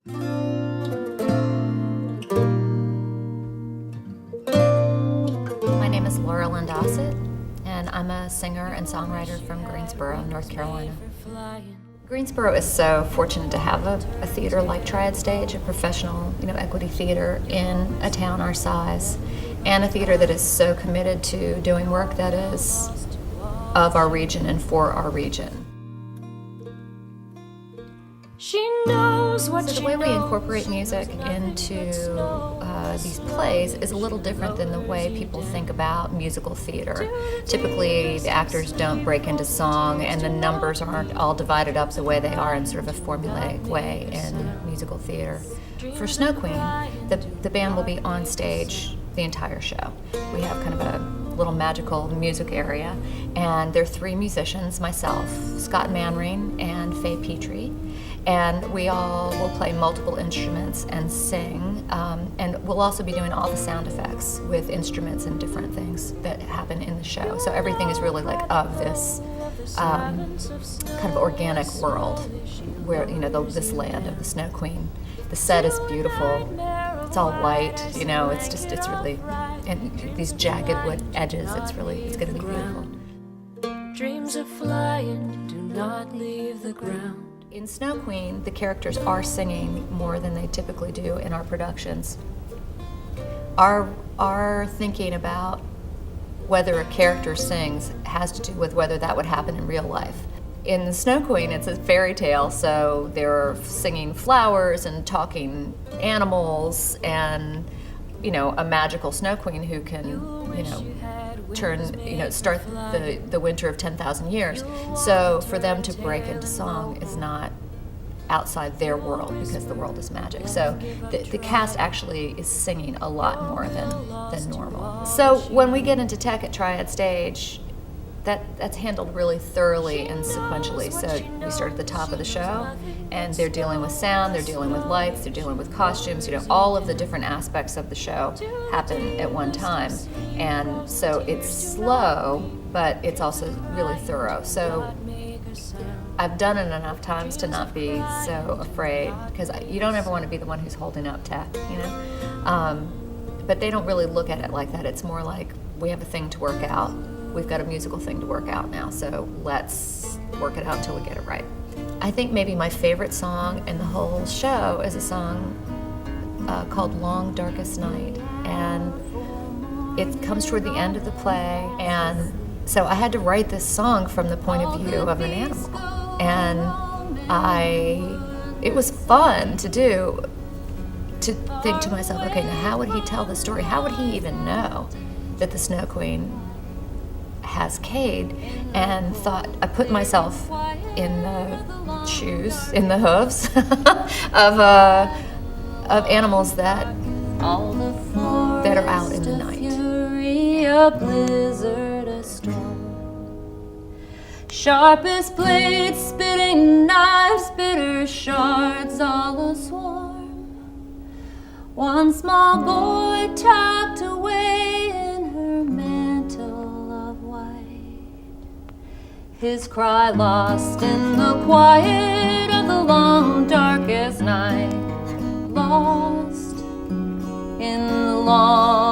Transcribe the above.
My name is Laura Lindossett, and I'm a singer and songwriter from Greensboro, North Carolina. Greensboro is so fortunate to have a theater like Triad Stage, a professional, equity theater in a town our size, and a theater that is so committed to doing work that is of our region and for our region. She knows what So the way we incorporate music into these plays is a little different than the way people think about musical theater. Typically, the actors don't break into song, and the numbers aren't all divided up the way they are in sort of a formulaic way in musical theater. For Snow Queen, the band will be on stage the entire show. We have kind of a little magical music area, and there are 3 musicians, myself, Scott Manring, and Faye Petrie. And we all will play multiple instruments and sing, and we'll also be doing all the sound effects with instruments and different things that happen in the show. So everything is really like of this kind of organic world where, this land of the Snow Queen. The set is beautiful. It's all white, it's really, and these jagged wood edges, it's gonna be beautiful. dreams of flying do not leave the ground. In Snow Queen, the characters are singing more than they typically do in our productions. Our thinking about whether a character sings has to do with whether that would happen in real life. In the Snow Queen, it's a fairy tale, so they're singing flowers and talking animals and, a magical Snow Queen who can, start the winter of 10,000 years. So for them to break into song is not outside their world because the world is magic. So the cast actually is singing a lot more than normal. So when we get into tech at Triad Stage, that's handled really thoroughly and sequentially. So we start at the top of the show, and they're dealing with sound, they're dealing with lights, they're dealing with costumes. All of the different aspects of the show happen at one time. And so it's slow, but it's also really thorough. So I've done it enough times to not be so afraid, because you don't ever want to be the one who's holding up tech, But they don't really look at it like that. It's more like, we have a thing to work out. We've got a musical thing to work out now, so let's work it out until we get it right. I think maybe my favorite song in the whole show is a song called Long Darkest Night, and it comes toward the end of the play, and so I had to write this song from the point of view of an animal, and it was fun to do, to think to myself, okay, now how would he tell the story? How would he even know that the Snow Queen has Cade? And I put myself in the shoes, in the hooves of animals that are out in the night. A blizzard, a storm. Sharpest blades, spitting knives, bitter shards, all a swarm. One small boy tucked away in her mantle of white, his cry lost in the quiet of the long darkest night, lost in the long